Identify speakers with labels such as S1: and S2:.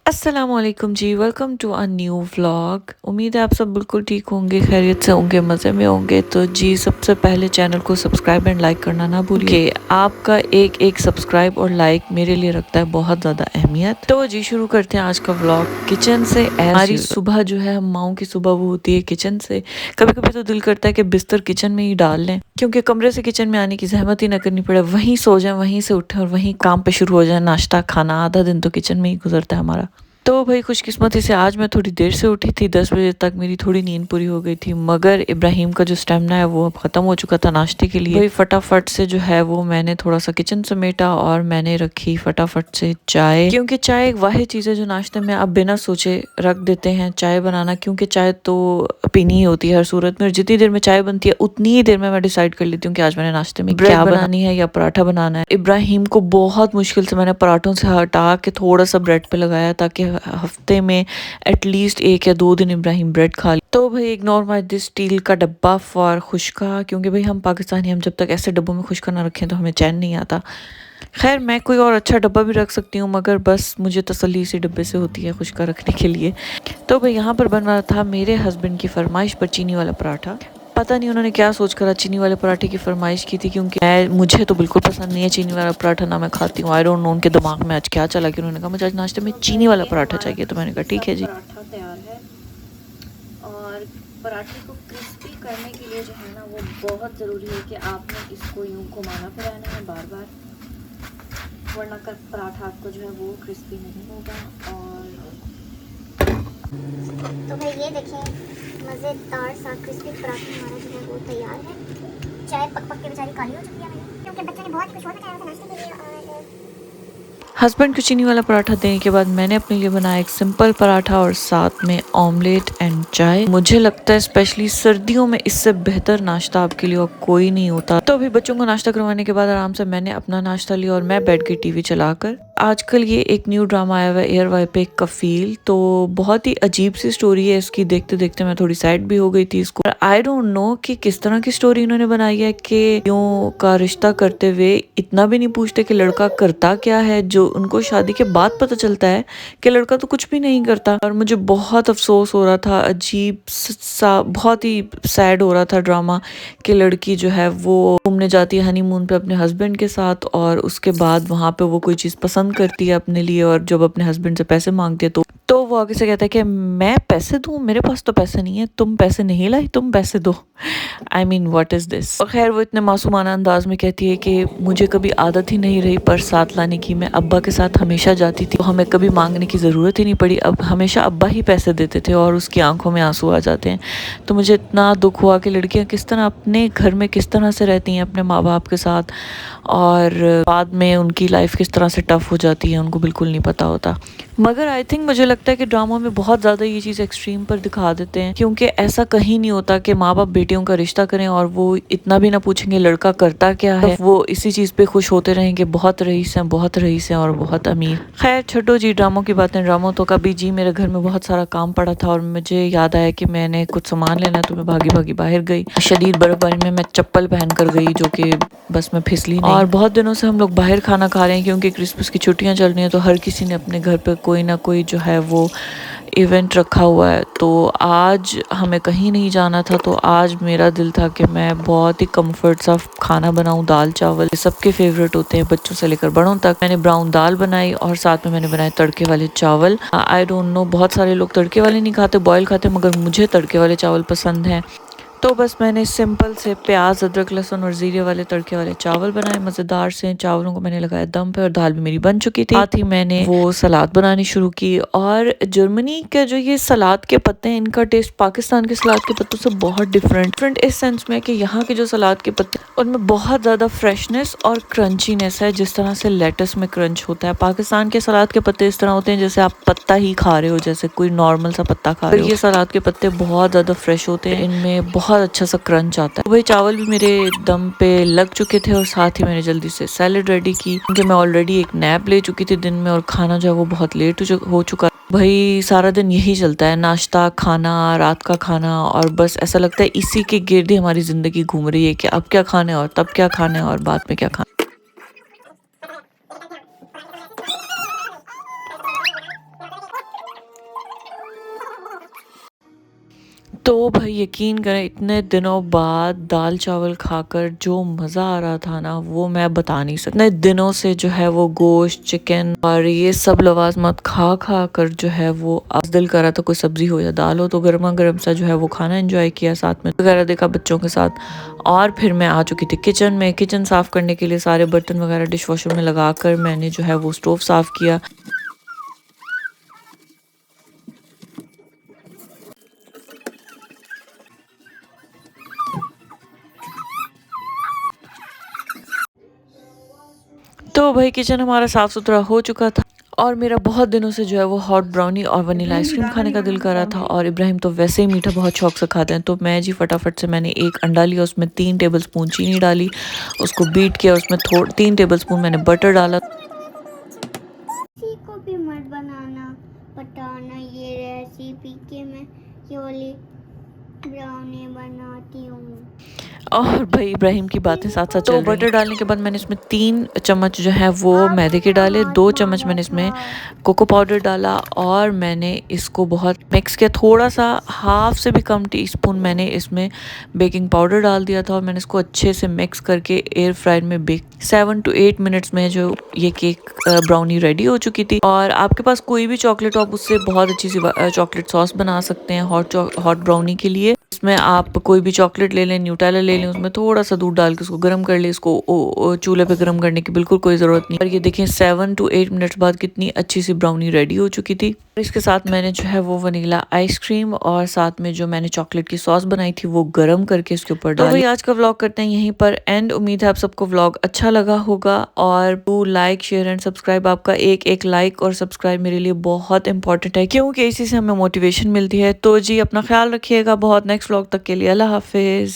S1: अस्सलामुअलैकुम जी, welcome to a new vlog. उम्मीद है आप सब बिल्कुल ठीक होंगे, खैरियत से होंगे, मज़े में होंगे। तो जी सबसे पहले चैनल को सब्सक्राइब एंड लाइक करना ना भूलिए। आपका एक एक सब्सक्राइब और लाइक मेरे लिए रखता है बहुत ज़्यादा अहमियत। तो जी शुरू करते हैं आज का व्लॉग किचन से। हमारी सुबह जो है, हम माओ की सुबह वो होती है किचन से। कभी कभी तो दिल करता है कि बिस्तर किचन में ही डाल लें, क्योंकि कमरे से किचन में आने की जहमत ही ना करनी पड़े, वहीं सो जाएं, वहीं से उठें और वहीं काम पे शुरू हो जाए। नाश्ता खाना, आधा दिन तो किचन में ही गुजरता है हमारा। तो भाई खुशकिस्मती से आज मैं थोड़ी देर से उठी थी, 10 बजे तक मेरी थोड़ी नींद पूरी हो गई थी, मगर इब्राहिम का जो स्टेमिना है वो अब ख़त्म हो चुका था नाश्ते के लिए। भाई फटाफट से जो है वो मैंने थोड़ा सा किचन समेटा और मैंने रखी फटाफट से चाय, क्योंकि चाय एक वाहिद चीज़ है जो नाश्ते में आप बिना सोचे रख देते हैं चाय बनाना, क्योंकि चाय तो पीनी ही होती है हर सूरत में। जितनी देर में चाय बनती है उतनी ही देर में मैं डिसाइड कर लेती हूँ कि आज मैंने नाश्ते में क्या बनानी है या पराठा बनाना है। इब्राहिम को बहुत मुश्किल से मैंने पराठों से हटा के थोड़ा सा ब्रेड पे लगाया, ताकि हफ्ते में एटलीस्ट 1 या 2 दिन इब्राहिम ब्रेड खा ले। तो भाई इग्नोर माई दिस स्टील का डब्बा फॉर खुशका, क्योंकि भाई हम पाकिस्तानी, हम जब तक ऐसे डब्बों में खुशका ना रखें तो हमें चैन नहीं आता। खैर मैं कोई और अच्छा डब्बा भी रख सकती हूँ, मगर बस मुझे तसल्ली इसी डब्बे से होती है खुशका रखने के लिए। तो भाई यहाँ पर बन रहा था मेरे हस्बैंड की फरमाइश पर चीनी वाला पराठा। पता नहीं उन्होंने क्या सोच कर चीनी वाले पराठे की फरमाइश की थी, क्योंकि मुझे तो बिल्कुल पसंद नहीं है चीनी वाला पराठा, ना मैं खाती हूँ। आई डोंट नो उनके दिमाग में आज क्या चला कि उन्होंने कहा मुझे आज नाश्ते में चीनी वाला पराठा चाहिए। तो मैंने कहा ठीक है जी।
S2: पराठा तैयार है और पराठे को क्रिस्पी करने के लिए जो है ना वो बहुत ज़रूरी है कि आपने इसको यूँ घुमाना फिराना है बार बार, वरना कर पराठा आपको जो है वो क्रिस्पी नहीं होगा। और
S3: तो भाई ये देखें, मज़ेदार सा क्रिस्पी पराठा हमारा जो है वो तैयार है। चाय पक पक के बेचारी काली हो चुकी है मेरी, क्योंकि बच्चों ने बहुत ही कुछ और बताया था नाश्ते के लिए। और
S1: हस्बैंड को चीनी वाला पराठा देने के बाद मैंने अपने लिए बनाया एक सिंपल पराठा और साथ में ऑमलेट एंड चाय। मुझे लगता है स्पेशली सर्दियों में इससे बेहतर नाश्ता आपके लिए और कोई नहीं होता। तो अभी बच्चों को नाश्ता करवाने के बाद आराम से मैंने अपना नाश्ता लिया और मैं बैठ गई टीवी चलाकर। आजकल ये एक न्यू ड्रामा आया हुआ है एयर वाई पे, कफील। तो बहुत ही अजीब सी स्टोरी है इसकी, देखते देखते मैं थोड़ी साइड भी हो गई थी इसको। आई डोंट नो कि किस तरह की स्टोरी इन्होंने बनाई है कि यूं का रिश्ता करते हुए इतना भी नहीं पूछते कि लड़का करता क्या है, जो उनको शादी के बाद पता चलता है कि लड़का तो कुछ भी नहीं करता। और मुझे बहुत अफसोस हो रहा था, अजीब सा, बहुत ही सैड हो रहा था ड्रामा, कि लड़की जो है वो घूमने जाती है हनीमून पे अपने हस्बैंड के साथ, और उसके बाद वहाँ पे वो कोई चीज़ पसंद करती है अपने लिए, और जब अपने हस्बैंड से पैसे मांगती है तो वो आगे से कहता है कि मैं पैसे दूँ, मेरे पास तो पैसे नहीं है, तुम पैसे नहीं लाई, तुम पैसे दो। I mean what is this. और खैर वो इतने मासूमाना अंदाज में कहती है कि मुझे कभी आदत ही नहीं रही पर्स साथ लाने की, मैं अब्बा के साथ हमेशा जाती थी, तो हमें कभी मांगने की ज़रूरत ही नहीं पड़ी, अब हमेशा अब्बा ही पैसे देते थे। और उसकी आंखों में आंसू आ जाते हैं। तो मुझे इतना दुख हुआ कि लड़कियां किस तरह अपने घर में किस तरह से रहती हैं अपने माँ बाप के साथ, और बाद में उनकी लाइफ किस तरह से टफ हो जाती है, उनको बिल्कुल नहीं पता होता। मगर आई थिंक मुझे लगता है कि ड्रामा में बहुत ज़्यादा ये चीज़ एक्सट्रीम पर दिखा देते हैं, क्योंकि ऐसा कहीं नहीं होता कि माँ बाप बेटियों का रिश्ता करें और वो इतना भी ना पूछेंगे लड़का करता क्या है, वो इसी चीज़ पे खुश होते रहेंगे बहुत रईस हैं, बहुत रईस हैं और बहुत अमीर। खैर छोटो जी ड्रामों की बातें ड्रामों। तो कभी जी मेरे घर में बहुत सारा काम पड़ा था और मुझे याद आया कि मैंने कुछ सामान लेना, तो मैं भागी भागी बाहर गई। शदीद बर्फबारी में मैं चप्पल पहन कर गई, जो कि बस में फिसली नहीं। और बहुत दिनों से हम लोग बाहर खाना खा रहे हैं, क्योंकि क्रिसमस की छुट्टियां चल रही हैं, तो हर किसी ने अपने घर पे कोई ना कोई जो है वो इवेंट रखा हुआ है। तो आज हमें कहीं नहीं जाना था, तो आज मेरा दिल था कि मैं बहुत ही कंफर्ट सा खाना बनाऊं, दाल चावल सबके फेवरेट होते हैं बच्चों से लेकर बड़ों तक। मैंने ब्राउन दाल बनाई और साथ में मैंने बनाए तड़के वाले चावल। आई डोंट नो बहुत सारे लोग तड़के वाले नहीं खाते, बॉयल खाते, मगर मुझे तड़के वाले चावल पसंद हैं। तो बस मैंने सिंपल से प्याज अदरक लहसुन और जीरे वाले तड़के वाले चावल बनाए मज़ेदार से। चावलों को मैंने लगाया दम पे और दाल भी मेरी बन चुकी थी। साथ ही मैंने वो सलाद बनानी शुरू की। और जर्मनी के जो ये सलाद के पत्ते हैं, इनका टेस्ट पाकिस्तान के सलाद के पत्तों से बहुत डिफरेंट इस सेंस में कि यहाँ के जो सलाद के पत्ते उनमें बहुत ज़्यादा फ्रेशनेस और क्रंचीनेस है, जिस तरह से लेटस में क्रंच होता है। पाकिस्तान के सलाद के पत्ते इस तरह होते हैं जैसे आप पत्ता ही खा रहे हो, जैसे कोई नॉर्मल सा पत्ता खा रहे हो। ये सलाद के पत्ते बहुत ज़्यादा फ्रेश होते हैं, इनमें बहुत अच्छा सा क्रंच आता है। वही चावल भी मेरे दम पे लग चुके थे और साथ ही मैंने जल्दी से सैलेड रेडी की, क्योंकि मैं ऑलरेडी एक नैप ले चुकी थी दिन में और खाना जो है वो बहुत लेट हो चुका। भाई सारा दिन यही चलता है, नाश्ता खाना रात का खाना, और बस ऐसा लगता है इसी के गिर्द ही हमारी ज़िंदगी घूम रही है कि अब क्या खाना है और तब क्या खाना है और बाद में क्या खाना। तो भाई यकीन करें इतने दिनों बाद दाल चावल खाकर जो मज़ा आ रहा था ना वो मैं बता नहीं सकती। इतने दिनों से जो है वो गोश्त चिकन और ये सब लवाजमात खा खा कर जो है वो आज दिल कर रहा था कोई सब्जी हो या दाल हो, तो गर्मा गर्म सा जो है वो खाना एंजॉय किया, साथ में वगैरह देखा बच्चों के साथ। और फिर मैं आ चुकी थी किचन में। किचन साफ़ करने के लिए सारे बर्तन वगैरह डिश वॉशर में लगा कर मैंने जो है वो स्टोव साफ़ किया। तो भाई किचन हमारा साफ़ सुथरा हो चुका था और मेरा बहुत दिनों से जो है वो हॉट ब्राउनी और वनीला आइसक्रीम खाने का दिल कर रहा था। और इब्राहिम तो वैसे ही मीठा बहुत शौक से खाते हैं, तो मैं जी फटाफट से मैंने एक अंडा लिया, उसमें 3 टेबलस्पून चीनी डाली, उसको बीट किया, उसमें 3 टेबलस्पून मैंने बटर डाला।
S3: किसी को भी मत बनाना बताना ये रेसिपी के मैं ये वाली ब्राउनी बनाती हूँ।
S1: और भाई इब्राहिम की बातें साथ साथ तो बटर डालने के बाद मैंने इसमें 3 चम्मच जो है वो मैदे के डाले, 2 चम्मच मैंने इसमें कोको पाउडर डाला और मैंने इसको बहुत मिक्स किया। थोड़ा सा हाफ से भी कम टीस्पून मैंने इसमें बेकिंग पाउडर डाल दिया था और मैंने इसको अच्छे से मिक्स करके एयर फ्रायर में बेक 7 to 8 मिनट्स में जो ये केक ब्राउनी रेडी हो चुकी थी। और आपके पास कोई भी चॉकलेट हो आप उससे बहुत अच्छी सी चॉकलेट सॉस बना सकते हैं हॉट ब्राउनी के लिए। इसमें आप कोई भी चॉकलेट ले लें, न्यूटेला ले लें, उसमें थोड़ा सा दूध डाल के उसको गर्म कर लें। इसको चूल्हे पे गर्म करने की बिल्कुल कोई ज़रूरत नहीं। और ये देखें 7 to 8 मिनट्स बाद कितनी अच्छी सी ब्राउनी रेडी हो चुकी थी। इसके साथ मैंने जो है वो वनीला आइसक्रीम और साथ में जो मैंने चॉकलेट की सॉस बनाई थी वो गर्म करके इसके ऊपर डाली। तो भाई आज का व्लॉग करते हैं यहीं पर एंड। उम्मीद है आप सबको व्लॉग अच्छा लगा होगा और do like share and subscribe. आपका एक लाइक और सब्सक्राइब मेरे लिए बहुत इंपॉर्टेंट है क्योंकि इसी से हमें मोटिवेशन मिलती है। तो जी अपना ख्याल रखिएगा बहुत। नेक्स्ट व्लॉग तक के लिए अल्लाह हाफिज़।